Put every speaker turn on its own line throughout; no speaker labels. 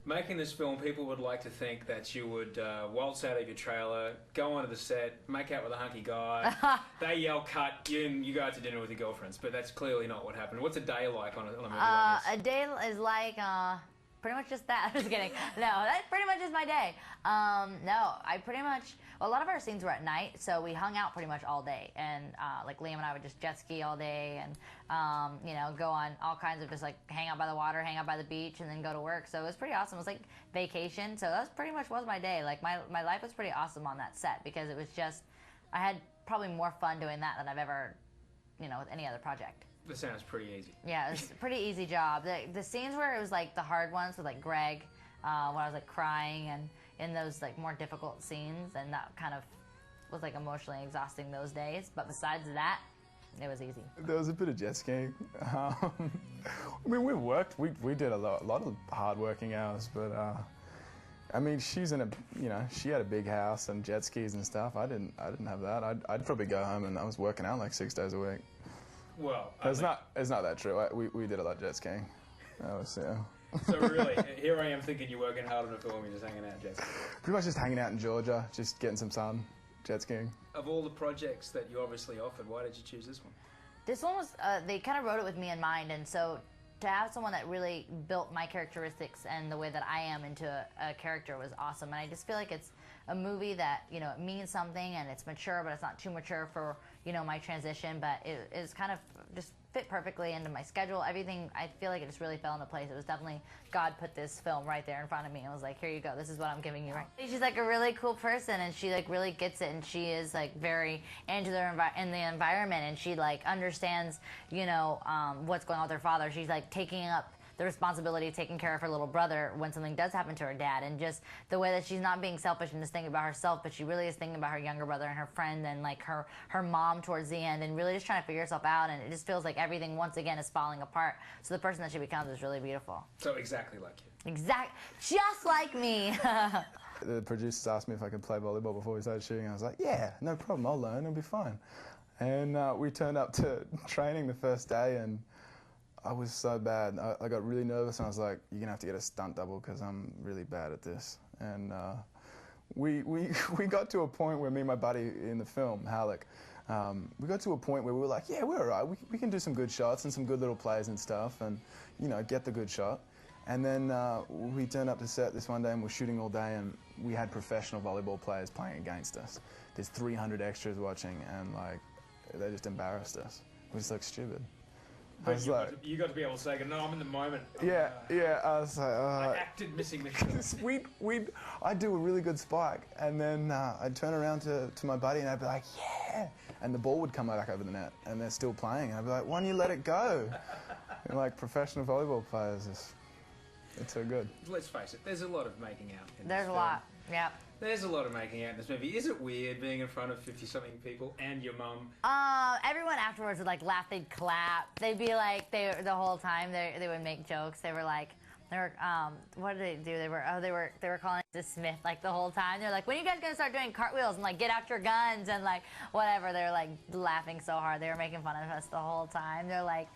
Making this film, people would like to think that you would waltz out of your trailer, go onto the set, make out with a hunky guy, they yell cut, you go out to dinner with your girlfriends, but that's clearly not what happened. What's a day like on a movie like this?
A day is like pretty much just that. I'm just kidding. No, that pretty much is my day. No, I pretty much, a lot of our scenes were at night, so we hung out pretty much all day. And like Liam and I would just jet ski all day and, you know, go on all kinds of just like hang out by the water, hang out by the beach, and then go to work. So it was pretty awesome. It was like vacation. So that was pretty much was my day. Like my life was pretty awesome on that set because it was just, I had probably more fun doing that than I've ever, you know, with any other project.
This sounds pretty easy.
Yeah, it was a pretty easy job. The scenes where it was like the hard ones with like Greg, when I was like crying and in those like more difficult scenes, and that kind of was like emotionally exhausting those days. But besides that, it was easy.
There was a bit of jet skiing. I mean, we worked. We did a lot of hard working hours, but I mean, she's in a, you know, she had a big house and jet skis and stuff. I didn't have that. I'd probably go home and I was working out like 6 days a week.
Well,
it's not that true. We did a lot of jet skiing. That was, yeah.
So really, here I am thinking you're working hard on a film, you're just hanging out jet skiing.
Pretty much just hanging out in Georgia, just getting some sun, jet skiing.
Of all the projects that you obviously offered, why did you choose this one?
This one was, they kind of wrote it with me in mind, and so to have someone that really built my characteristics and the way that I am into a character was awesome. And I just feel like it's a movie that, you know, it means something and it's mature, but it's not too mature for, you know, my transition. But it is kind of just fit perfectly into my schedule. Everything, I feel like it just really fell into place. It was definitely, God put this film right there in front of me and was like, here you go, this is what I'm giving you. Right. She's like a really cool person and she like really gets it, and she is like very into in the environment, and she like understands, you know, what's going on with her father. She's like taking up the responsibility of taking care of her little brother when something does happen to her dad, and just the way that she's not being selfish and just thinking about herself, but she really is thinking about her younger brother and her friend and like her mom towards the end, and really just trying to figure herself out. And it just feels like everything once again is falling apart. So the person that she becomes is really beautiful.
So exactly like you.
Just like me.
The producers asked me if I could play volleyball before we started shooting. I was like, yeah, no problem, I'll learn, it'll be fine. And we turned up to training the first day, and I was so bad. I got really nervous, and I was like, you're gonna have to get a stunt double because I'm really bad at this. And we got to a point where me and my buddy in the film, Halleck, we got to a point where we were like, yeah, we're all right. We can do some good shots and some good little plays and stuff, and, you know, get the good shot. And then we turned up to set this one day and we're shooting all day, and we had professional volleyball players playing against us. There's 300 extras watching, and like, they just embarrassed us. We just looked stupid.
But you got to be able to say, no, I'm in the moment.
Yeah. I was like,
I acted missing the shot.
I'd do a really good spike, and then I'd turn around to my buddy and I'd be like, yeah, and the ball would come back over the net, and they're still playing, and I'd be like, why don't you let it go? And like, professional volleyball players, it's so good.
Let's face it, there's a lot of making out in this film.
There's a lot, yeah.
There's a lot of making out in this movie. Is it weird being in front of 50-something people and your mum?
Everyone afterwards would like laugh, they'd clap. They'd be like, the whole time they would make jokes. They were like, what did they do? They were calling us Smith like the whole time. They're like, when are you guys gonna start doing cartwheels and like get out your guns and like whatever? They were like laughing so hard. They were making fun of us the whole time. They're like,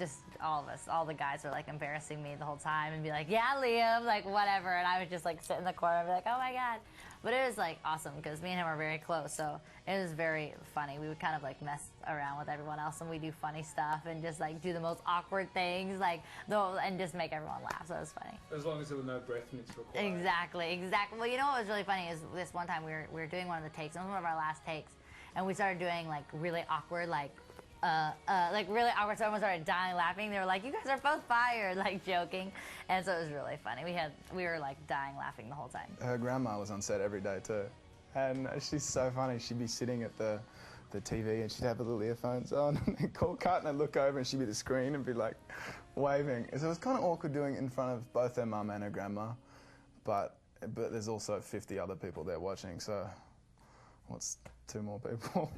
just all of us, all the guys were like embarrassing me the whole time and be like, yeah, Liam, like whatever, and I would just like sit in the corner and be like, oh my god. But it was like awesome because me and him are very close, so it was very funny. We would kind of like mess around with everyone else, and we do funny stuff and just like do the most awkward things, like and just make everyone laugh. So it was funny.
As long as there were no breath mints required.
Exactly. Well, you know what was really funny is this one time we were doing one of the takes. It was one of our last takes, and we started doing like really awkward like really awkward. Someone started dying laughing. They were like, you guys are both fired, like joking. And so it was really funny. We were like dying laughing the whole time.
Her grandma was on set every day too. And she's so funny. She'd be sitting at the TV and she'd have her little earphones on and then call cut, and I'd look over and she'd be at the screen and be like waving. So it was kind of awkward doing it in front of both her mum and her grandma. But there's also 50 other people there watching, so what's 2 more people?